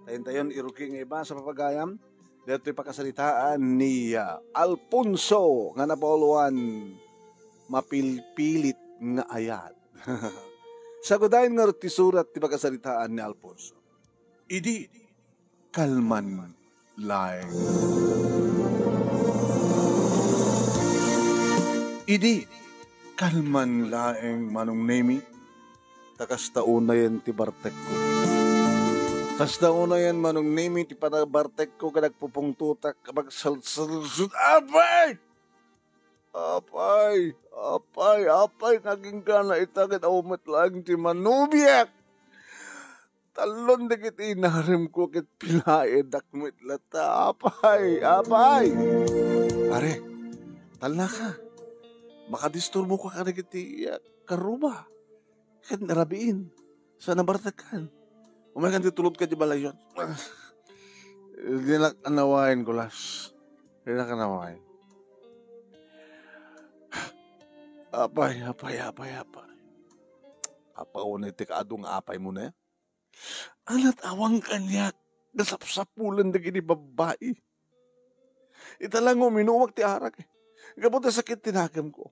Tayon iruking iba sa papagayam. Dito'y pakasalitaan ni Alfonso nga napoluan mapilpilit nga ayat. Sagudayin nga ti surat ti pakasalitaan ni Alfonso. Idi kalman laeng. Idi kalman laeng manong nemi takas tauna yan ti bartek ko. Tas tauna yan manong nemi ti panabartek ko kadagpupong tutak kapag salsalsud. Apay! Naging ka na itagit awmat lang ti manubiyak. Talon na kit inarim ko kit pilae dakmit lata. Apay! Pare, talna ka. Makadisturbo ka na kit karuba. Kat narabiin. Sa nabartakan. Umakan titulog ka di balayon. Hindi na kanawain ko, Las. Hindi na kanawain. Apay. Apaunay ti kaadong apay mo na. Alat awang kanyak. Nasapsapulan na gini babae. Italang uminuwag ti arak eh. Gabot na sakit tinagam ko.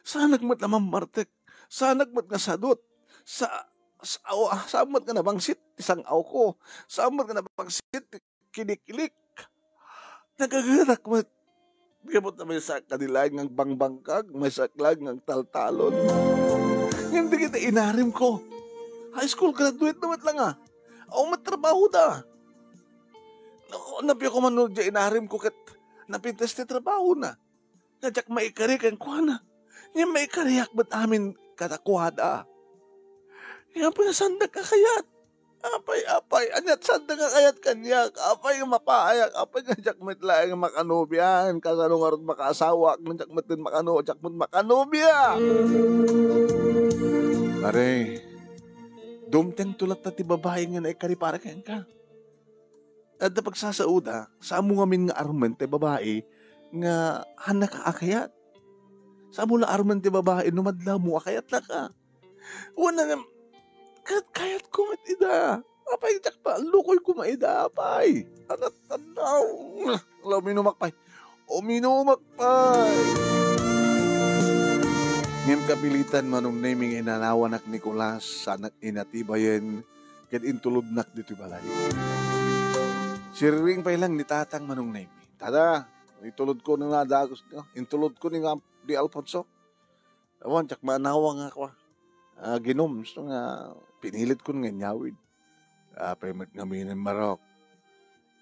Saan nagmat naman martek? Saan nagmat nga sadot? Saan mat nga nabangsit? Isang aw ko. Saan mat nga nabangsit? Kilik-kilik. Nagagarak mat. Gabot na may sakadilag ng bangbangkag. May saklag ng taltalon. Hindi kita inarim ko. High school graduate naman lang ah. Ako matrabaho da. Nabi ako manood dyan inarim ko kat napintas ti trabaho na. Nadyak maikarik ang kuha na. Yung maikariyak ba't amin katakuhada? Yung pinasandag ka kayat. Apay. Anyat sandag ka kayat kanyak. Apay yung mapaayak. Apay nga dyak mitla yung makanubyan. Kasano nga rin makaasawa. Nadyak mitin makano. Dyak mit makanubya. Pare, dumteng tulat na ti babae nga naikari para kayan ka. At na pagsasauda, sa amo ngamin nga armen ti babae nga hanak ka akayat. Sa amo la armen ti babae numadla mo akayat na ka. Wala nga, kayat kumatida. Apay, jak pa, lukoy kumaida, apay. Anat-tanaw. Uminumakpay. Ngem kapilitan manong naming inanawanak Nicolas sanak inatibayen ket intuludnak dito balay. Siriring pa ilang nitatang manong nami. Tada, itulod ko ng nadagos nyo. Intulod ko ni Alfonso. Awan, tsak maanawa nga ko. Ginom, so nga pinilit ko nga nyawid. Paymat nga minin marok.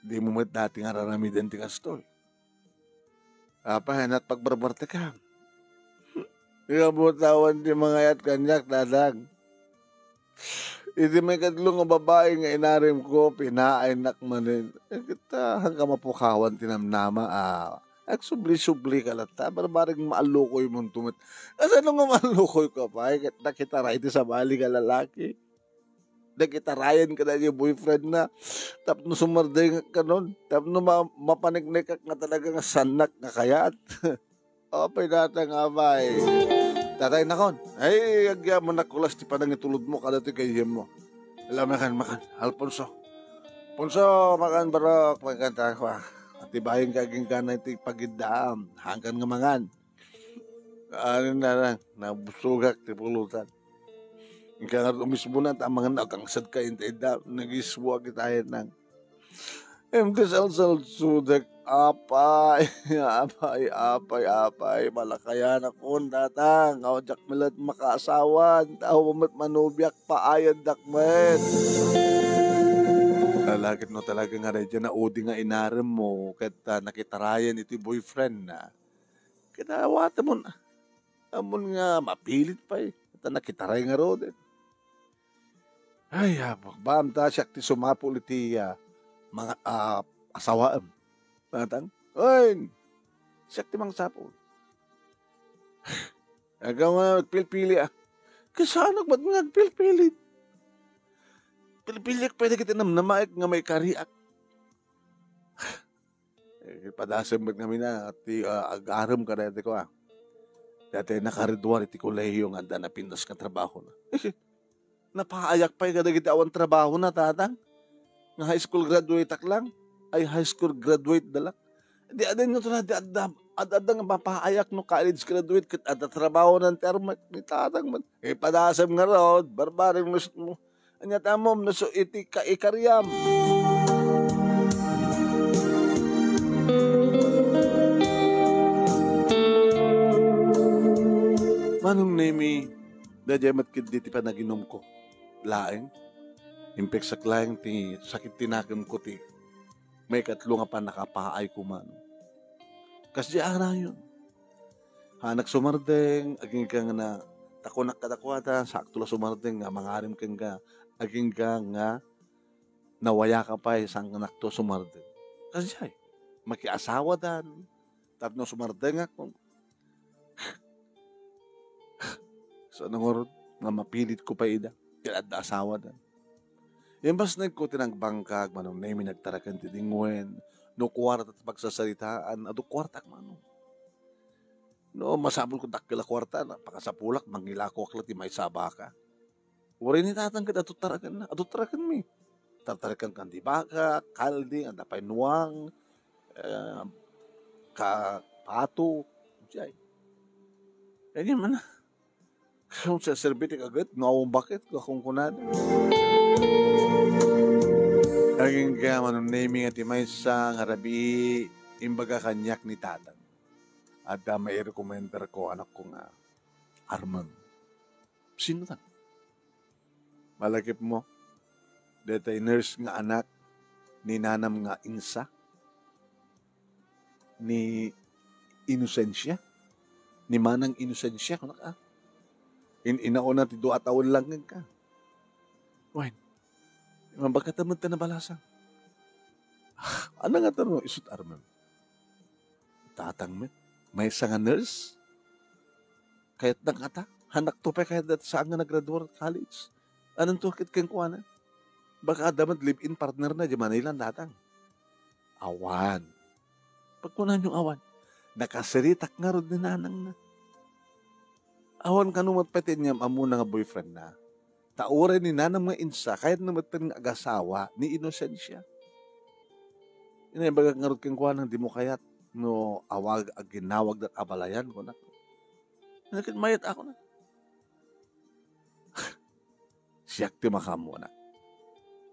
Di mo mat dati nga raramidan ti kastoy. Hanat pagbarbarte ka. Ikabutawan di mga yat kanyak dadag. Iti may kadlong nga babae nga inarim ko, pinainak manin. Kita hanggang mapukawan tinamnama. Agsubli-subli ka lata. Barbaring maalukoy mong tumit. Asa nung nga maalukoy ka pa? Nakita iti sa bali ka lalaki. Nakita rayan ka na yung boyfriend na. Tapos no sumarday ka nun. Tapos no mapaniknik ka nga talaga nga sanak na kayat. Opay natang abay. Tatay nakon. Ay, agya mo nakulas ti panang itulod mo kada ti kayem mo. Alam makan. Alfonso, makan barok. Makan takwa. At ibayin kaging kanay ti pagiddaam. Hanggan nga mangan. Ano na lang. Nabusugak ti pulutan. Ika nga umisbo na tamangan na kang sad kain ti idam. Nag-iswag itahin ng sal sudak. Apay, malakayan akong datang, awajak milat makaasawan, tao mat manubiyak paayad dakmet. Lagit no talaga nga rin dyan na udi nga inaram mo, kaya nakitarayan ito boyfriend na. Kaya awata mo na, amon nga mapilit pa eh, kaya nakitaray nga ro din. Ay, bam ta siya ti sumapul iti mga asawaan. Natang, oy, siyak timang sapol. Agaw nga nagpilpili ah. Kasanog ba't nga nagpilpili? Pilpili ak pwede kita namnamaik nga may kariak. Padasam ba't kami na at agaram ka na ko ah. Dati nakaridwar iti kolehiyo nga da napindas ka trabaho na. Napaayak pa yung kadagit awan trabaho na tatang. Nga high school graduate ak lang. Ay high school graduate dalak. Di adan nyo ito na, di adang mapaayak no college graduate kat at trabaho ng termat ni tatang man. Padasam nga raw, barbaring mo. Anya tamom, naso iti ka ikaryam. Manong nemi, dadyamat kid diti pa naginom ko. Laeng, impek sa klaeng ti sakit tinakam ko ti may katlo nga pa nakapaay ko man. Kasi ara yun. Hanak sumardeng, aging ka nga na takunak katakwata, sakto la sumardeng nga mangarim kang ka, aging ka nga nawaya ka pa isang anak to sumardeng. Kasi ay, makiasawa dan, tapno sumardeng ako. So, nangorot nga mapilit ko pa ida. Kaya at asawa dan. Yung bas nagko tinang bangkag, manong nami nagtarakan tidingwen, no kwarta at pagsasalitaan, ado kwarta ak manong. No, masabol ko dakila kwarta, pakasapulak, mangilako aklat, may sabaka. Uri ni tatang kita, atutarakan na, atutarakan mi. Tatarakan kan di baka, kaldi, ang dapay nuwang, pato, siyay. Ganyan man na. Kung sa serbitik agad, nawang bakit, kakong kunada. Aging kaya manong naming at imay sa ngarabi, imbaga kanyak ni tatang. At may recommender ko, anak ko nga, Arman. Sino tan? Malakip mo, detay nurse nga anak, ni nanam nga insa, ni Inosensya, ni manang Inosensya, kunak inauna ti 2 taon lang ka. Wait, mabagkat naman ta na balasa. Ano nga tanong, isut Arman? Tatang mo, may isang nurse, kahit nang ata, hanak to pa kahit saan nga nag-graduate college. Anong tukit kang kuwana? Baka damat live-in partner na di Manila datang. Awan. Pagkunan yung awan, nakasiritak nga rin ni nanang na. Awan ka numat pati niya amuna nga boyfriend na. Taure ni nanang nga insa, kahit naman nga agasawa ni Inosensya. Inabaga nga rin kang kuwana, di mo kayat no awag ginawag dat abalayan ko na. Nakit mayat ako na. Siyak ti makamo na.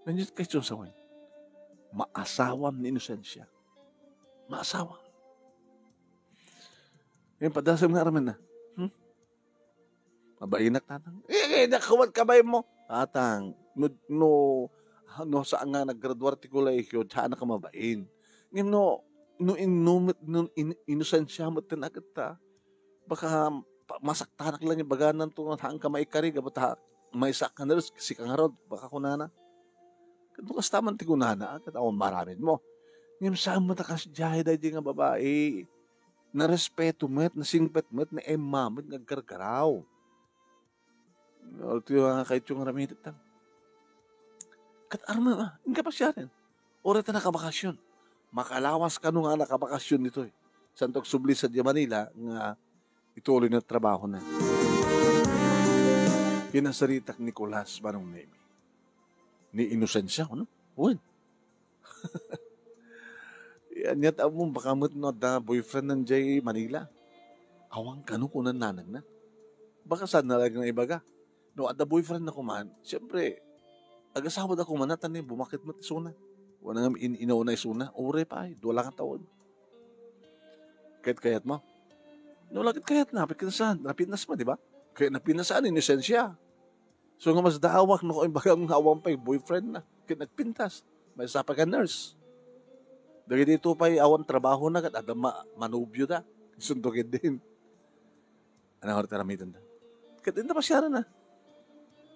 Nandiyan kayo sa win. Maasawam ni Inosensya. Maasawam. Yung padasam nga raman na. Mabainak tatang. Nakawat kabay mo. Tatang, no saan nga nag-graduate ko lang yun, saan ka mabain. No Inosensya mo tinagat ta. Baka masaktanak lang yung baganan to, saan ka maikarig, bata may sak ka na rin, kasi kang harod, baka kunana. Kano kas taman ti kunana, kat ako maramid mo. Ngayon saan mo takas jahe dahil nga babae. Na respeto met, na singpet met, na emamit, nagkargaraw. Ito yung mga kahit yung ramit ito. Kat arma, hindi ka pa siya rin. Oras na nakabakasyon. Makalawas ka nung nga nakabakasyon nito eh. Santog subli sa Manila, nga ituloy na trabaho na. Kinasaritak Nicolas Manong Nemi. Ni Inosensya, ano? Uwan. Yan yat mo, baka mo na boyfriend ng Jay Manila. Awang ka nung kunan nanang na. Baka saan na lang ng ibaga. No, at the boyfriend na kuman, siyempre, agasawad ako manatan eh, bumakit mo tisuna. Wala nga inauna isuna, ore pa ay, 2 kang taon. Kayat mo. No, lakit kayat na, napinas mo, di ba? Kaya napinasaan, Inosensya. So nga mas daawak, no, kung bagang awang pa, boyfriend na, kaya nagpintas. May sapa ka nurse. Dagi dito pa, awang trabaho na, at ada manubyo na. Sundugin din. Anong harita ramitan na? Kaya din na pasyara na.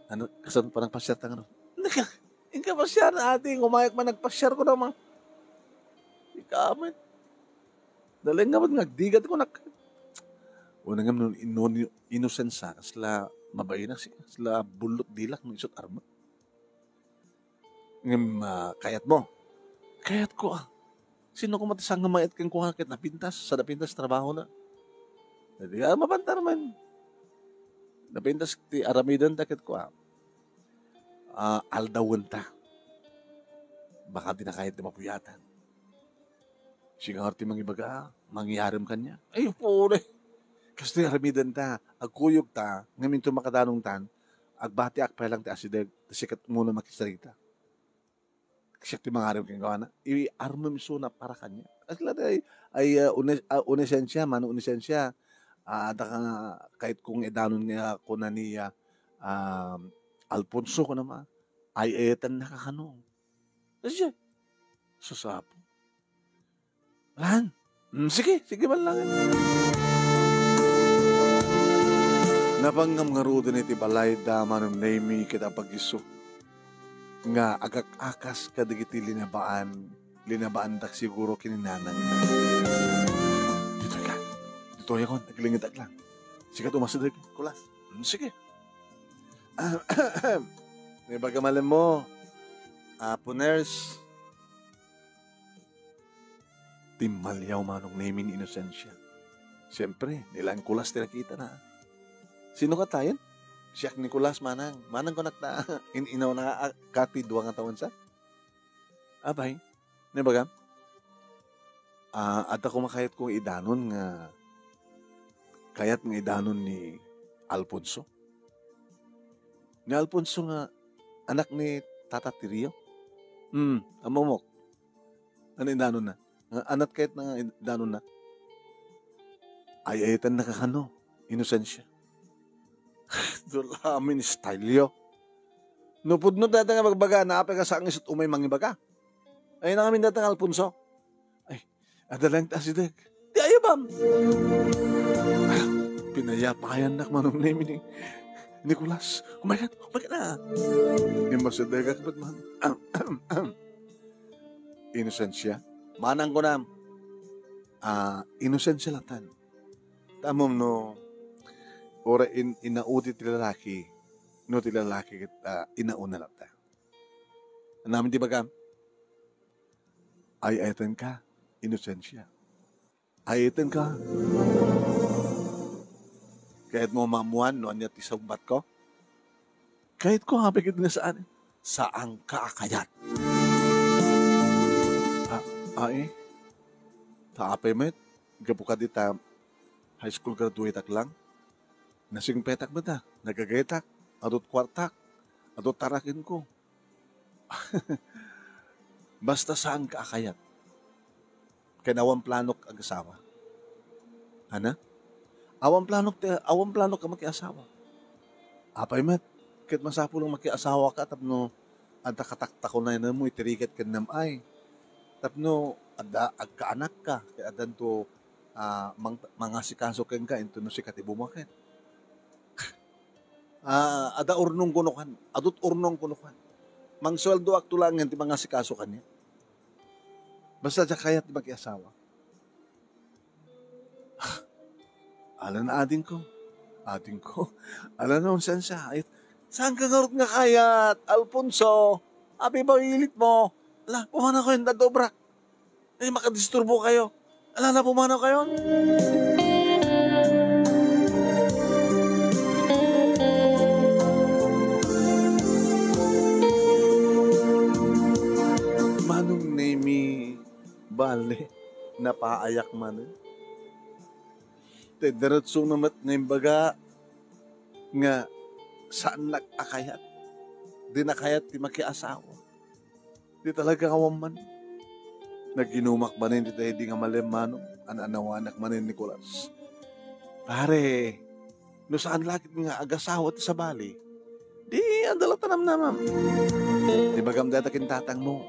Ano, kasan pa nagpasyar ta nga no? Hindi ka pasyar na ating, umayak man nagpasyar ko naman. Ikaman. Daling nga man, nagdigat ko na. Una nga nun, Inosensya, kasla mabay na siya, kasla bulot dilak ng isot arma. Ngam, kayat mo. Kayat ko ah. Sino ko matisang nga mayat kang kuhakit na pintas, sa napintas trabaho na. Hindi ka mapantar man. Napintas ti aramidan takit ko ah. Aldawanta. baka di na kahit na mapuyatan. Siya ti mangibaga, mangyarim kanya. Ay, pure. Kasi ramidan ta, agkuyog ta, ngamin to makadanong tan, agbati akpay lang ti asideg, sikat muna makisarita. Siya ti mangarim kang gawa na, i-armo miso na para kanya. At lada unisensya, mano unisensya, da ka kahit kung edanon niya ko na niya, Alfonso ko naman, ay etan nakakano. Kasi siya, susapo. Lan, sige man lang. Nabanggam nga rudo ni ti balay da manong name kita pagiso. Nga agak-akas kadagiti linabaan tak siguro kininanang. Dito yakon, naglingit lang. Sige tumasadag, kulas. Sige. May bagamalan mo, puners, timalyaw manong naming inosensya. Siyempre, nilang kulas tinakita na. Sino ka tayo? Siyak Nicolas manang. Manang ko nakta. Inaw na kati 2 nga taon sa? Abay. Nibaga? At ako makayat kong idanon nga kayat nga idanon ni Alfonso. Ni Alfonso nga anak ni Tata Tirio. Amomok. Ano idanon na? Anak kayat na idanon na. Ay ayatan nakakano. Inosensya. Dulamin style yo. Nupudno data nga magbaga na apay ka sa angis at umay mangibaga. Ay na kami data nga Alfonso. Ay, adalang tasideg. Di ayabam. Pinayapayan nak manong name ni Nicolas. Oh my God na. Yung masadega kapat man. Inosensya. Manang ko na. Inosensya latan. Tamom no. Ora inauti ti lalaki, no ti lalaki inauna lang ta. Namin di baga, ay ayatan ka, inosensya. Ayatan ka. Kahit mo mamuan, no anya ti sumbat ko, kahit ko hapigit na saan ka akayat. Taapay met, gabuka di ta, high school graduate ak lang, nasing petak ba ta? Nagagaytak, adot kwartak, adot tarakin ko. Basta saan ka akayat. Kanawang planok ang asawa. Ana? Awang planok ka makiasawa. Apay met, kahit masapo lang makiasawa ka, tapno, anta katakta ko na yun mo, itirikat ka namay. Tapno, agkaanak ka, kaya adan to, mga sikaso ken ka, ito no si katibumakit. Ada urnong kunukan, adot urnong kunukan. Mangsweldo ak tulangan ti mga sikaso kanya. Basta siya kayat di mag-iasawa. Alam na ading ko. Alam na saan siya. Saan ka nga kayat, Alfonso? Abi ba ilit mo? Ala, pumanaw kayo, dadobrak. Makadisturbo kayo. Ala na, pumanaw kayo. Manong nemi bale, napaayak man. Daratso namat ngayon baga nga saan nag-akayat. Di nakayat di makiasawa. Di talaga kawaman. Naginumak ba rin di tayo di nga malim manong ananawanak man ni Nicolas. Pare, no saan lagi nga agasawa sa bali, di andala tanam namam. Di bagam data kintatang mo.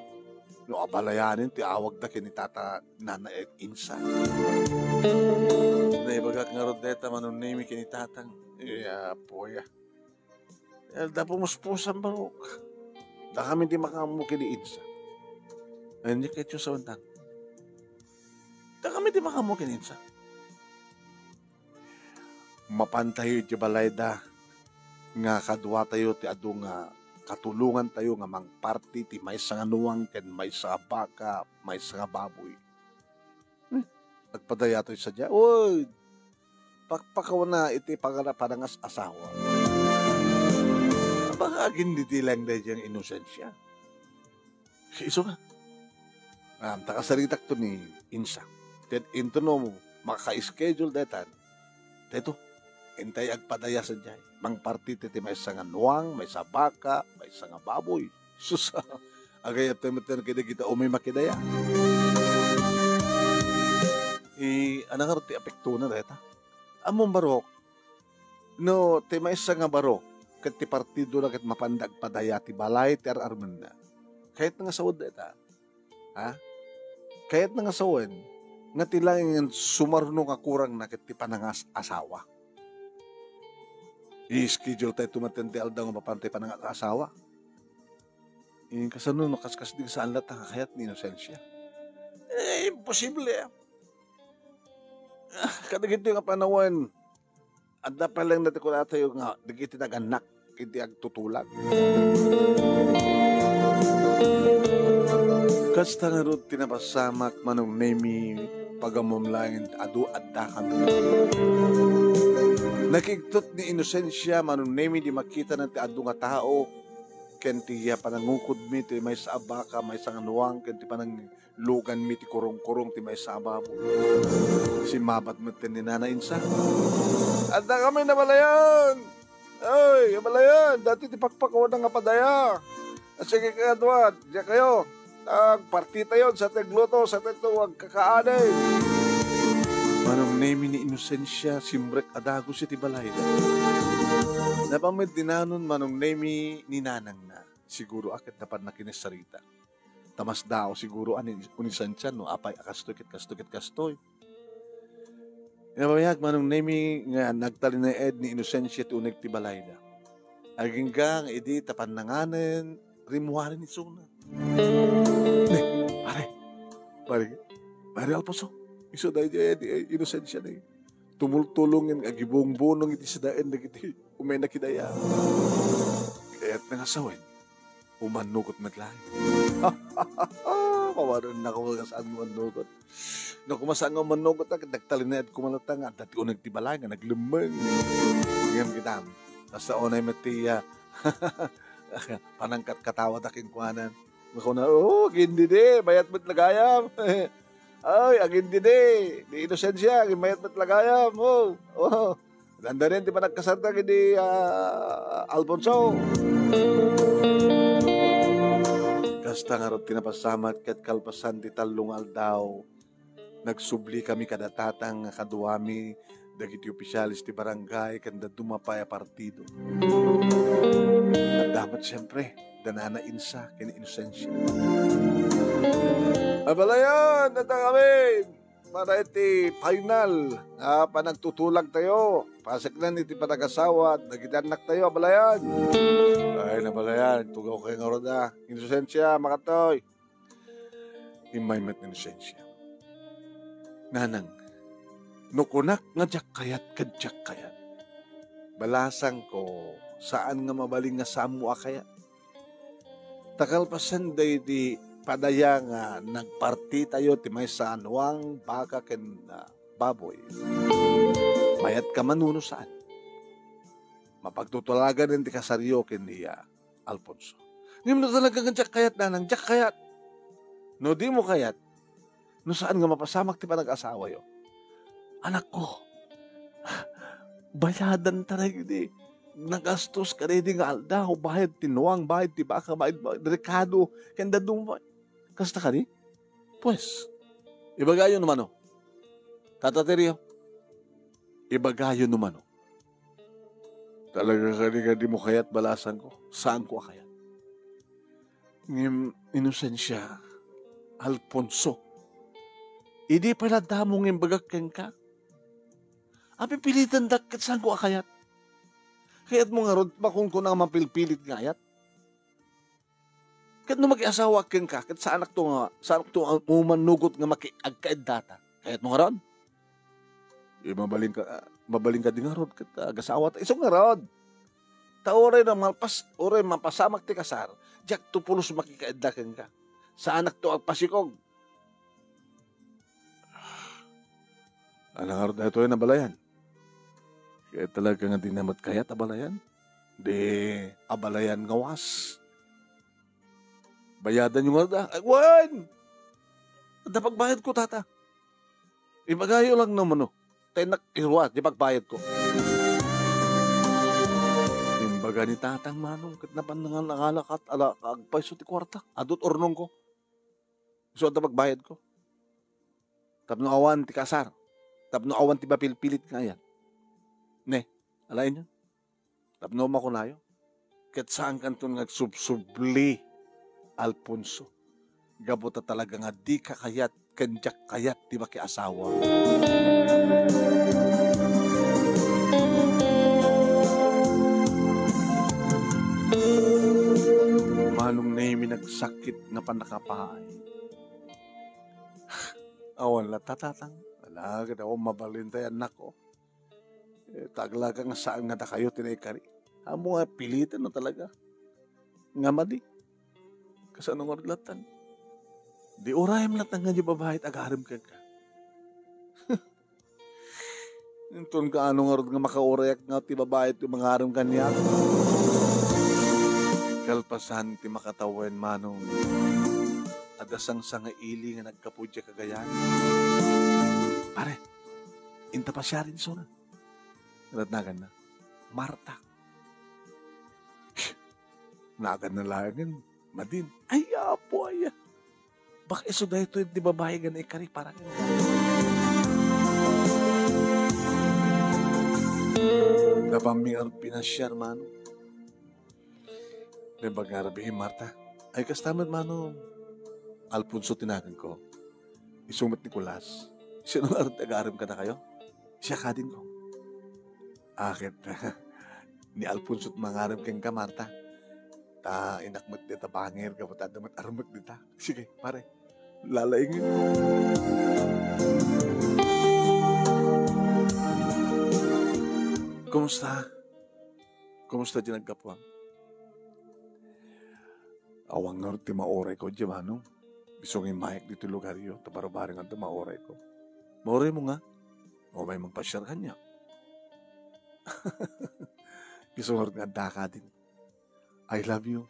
No abalayanin, ti awag da kinitata nana et insa. Na ibagak nga rodeta manon nimi kinitatang. Poya. Da pumuspusan barok. Da kami di makamu kini insa. Ayun niya kayo sa untang. Da kami di makamu kini insa. Mapantayo di balay da nga kadwa tayo ti adu nga katulungan tayo nga mang party ti may sa nuwang ken may sa baka, may sa baboy. Nagpadaya tayo sa dya. Uy, pakpakaw na iti parangas asawa. Baka agin diti lang dahil yung inosensya. Iso ka, Takasaritak to ni Insa. Ted into no, maka-schedule detan. Teto, intay agpadaya sa jay. Mang party titi may sa nga nuwang, may sa baka, may sa nga baboy. Susa, agay at temetan kita umay makidaya. Anang arti apekto na deta. Among barok, no, ti may sa nga barok, kat ti partido na kat mapandag padaya ti balay ti ararman na. Kahit nga sawad deta. Ha? Kahit nga sawan, nga tilang sumarunong akurang na kat ti panangas asawa. I-schedule tayo tumatente aldaw nga mapantay panangas asawa. Kasano nakaskas din saan lahat nakakayat ni Inosensya. Imposible. Kadagito yung panawan. Anda pa lang natin ko na tayo nga, digiti nag-anak, hindi agtutulag. Kasta nga rin tinapasamak manong nemi pagamumlangin adu adda kami. Nakiktot ni Inosensya manong nemi di makita ng ti adu nga tao, kentiya panangukod mi ti may sa abaka, may sa nganuang, kenti panang lugan mi ti kurong-kurong ti may sa ababo. Si mabat mo ti ni Nana Insa. Adda kami na balayan! Ay, balayan! Dati ti pakpakawan nga padaya. Sige ka duwan, diya kayo. Partita yon sa tegluto, sa tetuwag kakaanay. Manong nemi ni Inosensya, simbrek adago si ti balay. Napamid dinanon manong nemi ni Nanang na. Siguro akit dapat na kinesarita. Tamas dao siguro anin Inosensya no apay akastoy kastoy. Nabayag manong nemi nga nagtali na ed ni Inosensya ti unig ti balay da. Aging gang edi tapan nanganen rimuharin ni Suna. Pare Alfonso, iso dahil di Inosensya na tumultulongin agibong-bonong iti sadaan na iti umay na kidaya. Kaya't nangasawin, umanugot matlahi. Pawaran na ko nga saan umanugot. No, kumasaan nga umanugot na, nagtalinaid kumalata nga, dati unag tibala nga, naglumang. Ngayon kita, basta unay matiya, panangkat katawa takin kuhanan. Mako na, gindi di, bayat mo't lagayam. Ay, agindi di Inosensya, bayat mo't lagayam. Ganda rin, di pa nagkasanta kini Alfonso. Kasta nga rin tinapasamat kat kalpasan di talungal daw. Nagsubli kami kadatatang kaduami dagiti opisyalis ti barangay kanda dumapay a partido. At dapat siyempre, danana Insa kini Inosensya. Abalayan, nata kami! Para iti final, panagtutulag tayo. Pasik na iti panag-asawa at nagitanak tayo, abalayan. Ay, nabalayan, tugaw kayo nga roda. Inosensya, makatoy. Imaymat ni Inosensya. Nanang, nukunak nga jak kayat kadyak kayat. Balasang ko, saan nga mabaling nga samu akayat. Takalpasan day di padaya nga nagparti tayo ti may sa anuang baka ken baboy. Mayat ka manuno saan? Mapagtutulagan din ti kasaryo ken ni Alfonso. Ngayon mo talaga nga jak kayat nanang, jak kayat. No di mo kayat, no saan nga mapasamak ti panag-asawa yo? Anak ko, bayadan talag di. Nagastos ka rin nga alda, bahid tinuang, bahid ti baka, bahid rekado, kanda dumay. Kasta ka rin? Pues, ibagayo naman o. Tatateriyo, ibagayo naman o. Talaga ka rin di mo kayat balasan ko. Saan ko kayat? Inosensya, Alfonso, hindi pala damong imbagak ka. Api pilitan dakit saan ko akayat. Kaya't mo nga rod, makung ko na mapilpilit ngayat. Kaya't no mag-iasawa ken ka, kaya't saan to umanugot nga makiagkaid data. Kaya't mo nga rod. Mabaling ka din nga rod, kaya't agasawa ta. Isong nga rod. Taoray na mapasamak ti kasar, diyak tupulos makikaid daken ka. Sa anak to agpasikog. Anang nga rod na ito ay nabalayan. Kaya talaga nga dinamat kayat abalayan. De, abalayan ngawas. Bayadan yung mga, wan! Dapagbayad ko, tata. Ibagayo lang naman, no. Tayo nakirwa, di pagbayad ko. Imbaga ni tatang manong, kat napan nga nakalakat, agpay so ti kwarta, adot ornong ko. So, dapagbayad ko. Tapno awan ti kasar. Tapno awan ti bapilpilit nga yan. Ne, alain yun. Tapno makunayo. Kat saan kanton nagsubsubli, Alfonso. Gabota talaga nga di kakayat, kanjak kayat, di ba ki asawa. Manong nahimi nagsakit nga panakapaay. Awan la tatatang. Wala ka daw mabalintay anak ko. Taglaga nga saan nga da kayo tinay-kari. Amo nga pilitan no talaga. Nga madi. Kasano nga latan. Di orayam latan nga di babae agarim ka ka. Intun ka ano nga nga makaurayak nga ti babae ti mangarim ka niya. Kalpasan ti makatawen manong adasang sanga ili nga nagkapudya kagayan. Pare, inta pa siya rin so na. Nagatnagan na. Marta. Nagan na langin. Madin. Ay, apo, ay. Baka iso dahil ito di babae gan ikari para ganyan. Napaming pinasyar, mano. Diba nga rabihin, Marta? Ay, kastamad, mano. Alfonso tinagan ko. Isumit ni Kulas. Sino nga rin ka na kayo? Siya ka din ko. Akit. Ni Alfonso mangarap kang ka, Marta. Ta inakmat dita bangir ka pata damat armat dita. Sige, pare. Lalaingin. Kumusta? Kumusta di nagkapwang? Awang nga ti maoray ko di manong. Bisong imayek dito lugar yun. Tabarabari nga ito maoray ko. Maoray mo nga. O may magpasyarhan niya. Bisong nga daka din. I love you.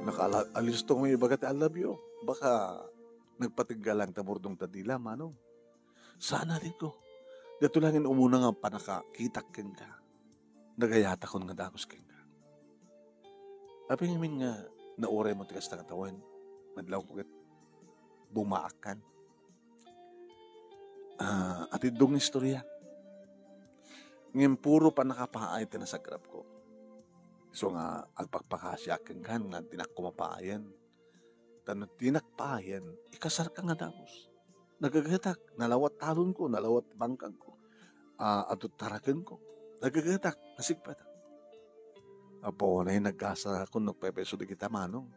Nakaalis to may bagat I love you. Baka nagpatiggalang tamurdong tadila, manong. Sana rin ko. Dato langin umuna nga panakakitak ken ka. Nagayata kon nga dakos ken ka. Aping imin nga nauray mo tigas na katawan. Madlaw ko ket bumaakan. At idong istorya. Ngayon puro pa nakapaay tinasagrap ko. So nga, agpagpakasya akin kan nga tinakkumapaayan. Tanong tinakpaayan, ikasar ka nga damos. Nagagatak, nalawat talon ko, nalawat bangkag ko. Adot taragan ko. Nagagatak, nasigpatak. Apo, na yung nagkasa ako, nagpepeso di kita manong.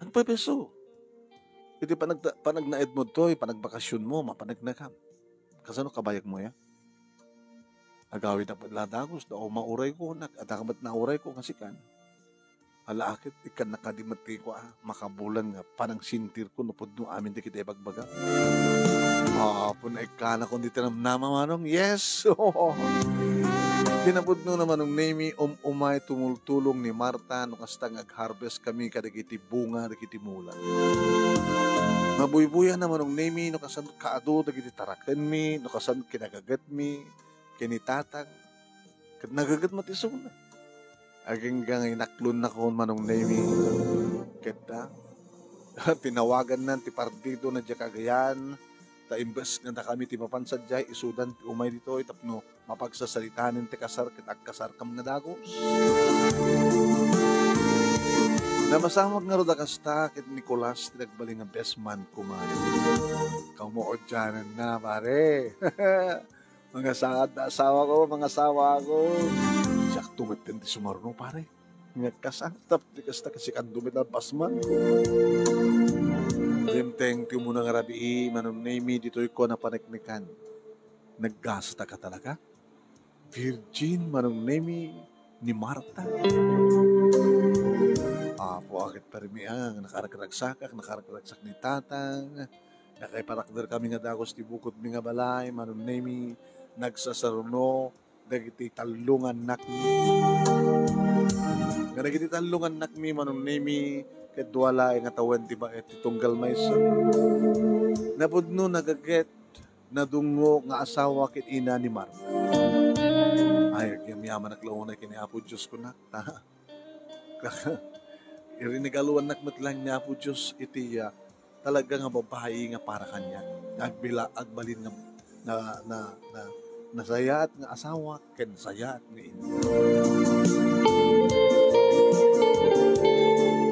Ang pepeso? Iti panagnaed mo to, panagbakasyon mo, mapanagnakam. Kasano kabayag mo ya? Agawin na padladagos, daw mauray ko, atakamat na uray ko kasi kan. Alaakit, ikan nakadimati ko makabulan nga, panang sintir ko, napod no amin di kita ibagbaga. Puna ikana kung di tinamnama manong, yes! Kinapod no naman ng name umay tumultulong ni Marta, no kastang ag-harvest kami kadagiti bunga, dagiti mulan. Mabuybuyan naman ng name, no kasan kaado, dagiti tarakan mi, no kasan kinagagat mi, kinitatang, kat nagagat matisong na. Aging gang inaklon na kon manong nemi, kita, tinawagan na, ti partido na dya kagayan, ta imbes nga na kami ti mapansad dya, isudan ti umay dito, itapno, mapagsasalitanin ti kasar, kat agkasar kam nga dagos. Namasamag nga roda kasta, kit Nicolas, tinagbaling nga best man kuman. Kamuod dyanan na, pare. Mga asawa ko. Siyak tumitin ti sumarno, pare. Nga kasantap, ti kasta kasi kandumit na pasman. Limteng ti muna nga rabi, manong name dito'y ko na paneknikan. Naggasta ka talaga? Virgin, manong name ni Marta. Apo, akit parimiang, nakaragraksak ni tatang. Nakaiparakder kami nga dagos ti bukod mi nga balay, manong name nagsasaruno, dagiti talungan nakmi. Nga dagiti talungan nakmi, manong nemi, ket wala nga tawan ti baet ti tunggal maysa. Napudno nagaget nadungo nga asawa ket ina ni Marta. Ay, yaman naklaunay kini Apo Diyos ko na. Irinigaluan nakmatlang ni Apo Diyos iti talaga nga babae nga para kanya. Agbalin na nasayat nga asawa ken sayat nga ina.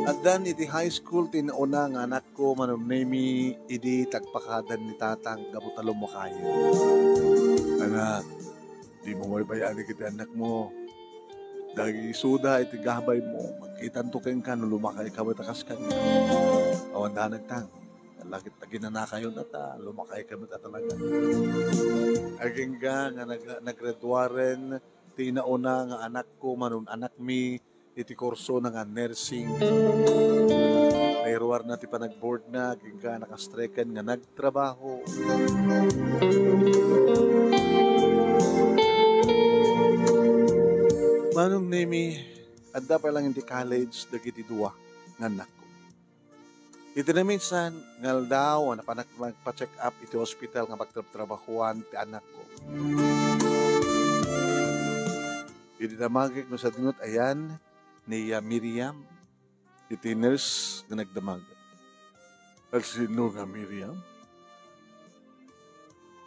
At dan iti high school tinauna nga anak ko manumnemi idi tagpakadan ni tatang gabutalo mo kaya. Anak, di mo may bayani kita anak mo. Dagi suda iti gabay mo. Magkitan to keng ka no lumakay ka matakas ka niya. Awan da nagtang. Lakit na ginana kayo na ta. Lumakay ka mata talaga. Aging nga naggraduaren tinauna nga anak ko manun anak mi iti kurso na nga nursing. Nairuar na ti panag-board na aging ka nakastrekan nga nagtrabaho. Manong nemi, adda pa lang hindi college, dagiti duwa, nga anak ko. Ito na minsan, ngal daw, na magpa-check up iti hospital nga magtrabahuan ti anak ko. Iti damagig no sa dingot, ayan, ni Miriam, iti nurse na nagdamag. At sino nga Miriam?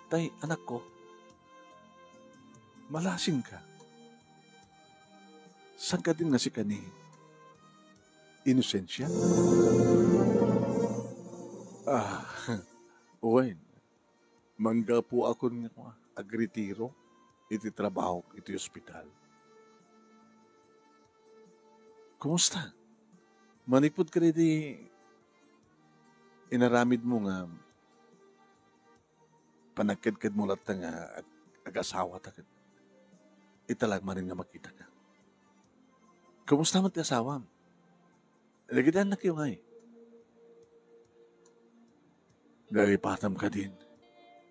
Tay, anak ko, malasing ka. Saan ka din nga si kani? Inosensya? Uwain. Mangga po ako nga agritiro iti trabaho iti ospital. Kumusta? Manipod ka rin inaramid mo nga panagkadkad mo lang nga ag-asawa takad. Italag manin nga makita ka. Kumusta man ti asawa? Lagitan na kayo ngay. Dalipatam ka din,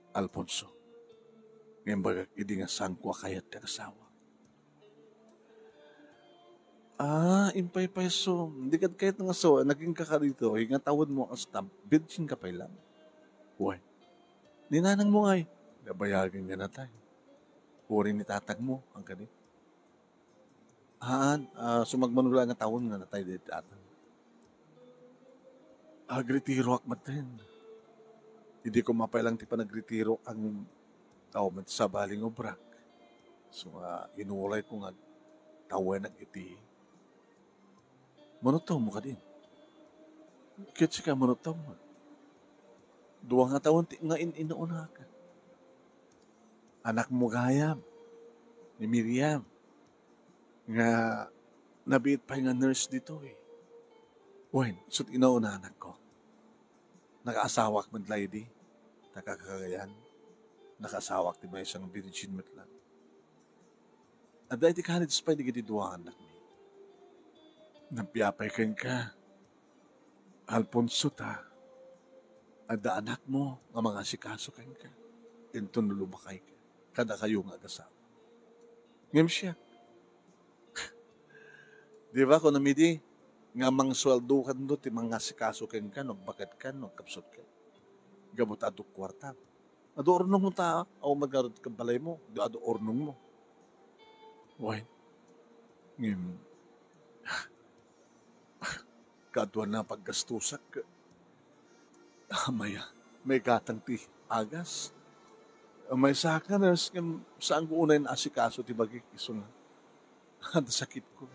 Alfonso. Ngayon baga, hindi nga sangkwa kayat ti asawa. Impay-pay so. Hindi ka kahit nga so, naging kakarito, hinga tawad mo ang stamp, virgin ka pa lang. Uy, ninanang mo ngay. Nabayagin nga na tayo. Uri ni tatag mo, ang kanit. Sumagmanula nga taon nga natay dito atan. Agritiro ak matin. Hindi ko mapailang ti panagritiro ang tao mat sa baling obrak. So, inuulay ko nga tawen ang iti. Manutom mo ka din. Kitsi ka manutom mo. Duwa nga taon ti nga inuuna ka. Anak mo gayam. Ni Miriam. Nga nabiit pa nga nurse dito eh. Uy, sut inauna anak ko. Nakaasawak man lady. Nakakagayan. Nakasawak di ba isang virgin mat lang. At dahil di kahit pa di gitiduwa anak mi. Nampiyapay ka. Alfonso ta. At da anak mo nga mga sikaso ka. Ito nulumakay ka. Kada kayo nga agasawa. Ngam siya. Di ba kung namidi, nga mang sweldo ka doon, ti mga sikaso ka, nagbakat ka, nagkapsot ka. Gamot adok kwarta. Ado ornong mo ta, o magarod ka balay mo, ado ornong mo. Why? Kadwa na paggastusak ka. May katang ti agas. May saka na, saan ko unay na asikaso, ti bagay iso nga. Ang sakit ko.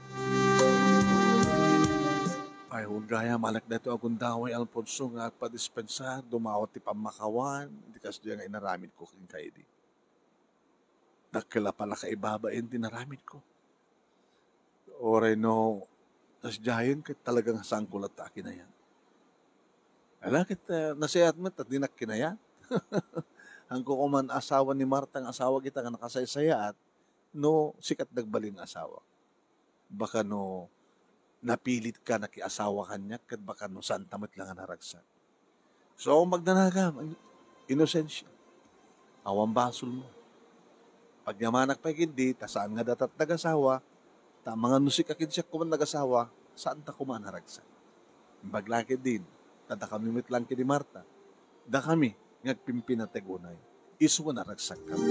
Ay, huwag gaya, malak na ito akong daway, Alfonso, nga agpa-dispensa, dumawat ti pamakawan, hindi kasi diya nga inaramid ko king kayo di. Nakila pala kaibabain, tinaramid ko. Oray no, tas diyan, kahit talagang sangkulat ta kinayat. Alakit, nasayat mo, at di nakinayat. Ang kukuman asawa ni Marta, ang asawa kita nga nakasaysayat, no, sikat nagbaling asawa. Baka no, napilit ka nakiasawa kanya kat baka no saan tamat lang ang naragsak. So, magnanagam, inosensya. Awang basol mo. Pag yamanak pa hindi, ta saan nga datat nag-asawa, ta mga nusik akid siya kuman nag-asawa, saan ta kuman naragsak. Baglaki din, tada kami mitlang kini Marta, da kami, ngagpimpi na tegunay, iso na ragsak kami.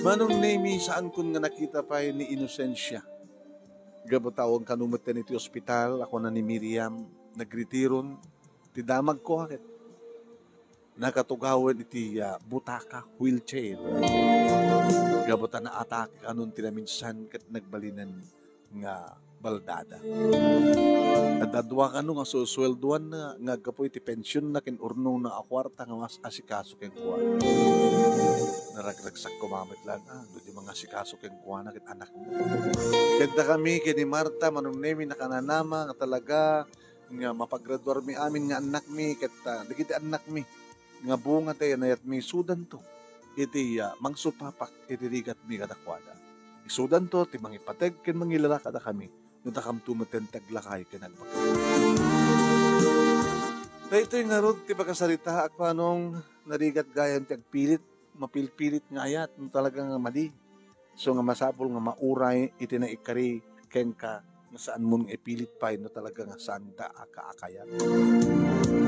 Manong nemi saan kun nga nakita pa ni Inosensya, gabutawang kanumatan iti ospital, ako na ni Miriam, nagritiron, ti damag ko akit. Nakatugawan iti butaka, wheelchair. Gabuta na atake anon tinaminsan kat nagbalinan nga baldada. Nadadwa ka nga suswelduan na nga gapo iti pensyon na kinurno na akwarta nga mas asikaso ken kuwa. Naragragsak kumamit lang, do di mga asikaso ken kuwa na kit anak mo. Kenta kami kini Marta manong nemi nakananama nga talaga nga mapagraduar mi amin nga anak mi ket dagiti anak mi nga bunga tayo na yat mi sudan to. Iti mangsupapak iti rigat mi kadakwada. Isudan to, ti mangipateg ken mangilala kada kami. Nutakam tumaten taglakay ken nagbaka. Dahito yung narod ti pagkasarita ak panong narigat gayan ti agpilit, mapilpilit nga ayat, talagang mali. So nga masapol nga mauray iti na ikari ken ka na saan mong ipilit pa no talaga nga saan da akaakayat.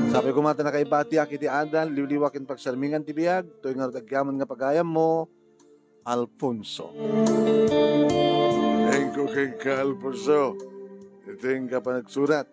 Sabi ko mata na kay Bati iti Adan, liwliwakin pagsalmingan ti biyag, to yung agyaman nga pagayam mo, Alfonso. Thank you kay ka, Alfonso. Ito yung ka pa nagsurat.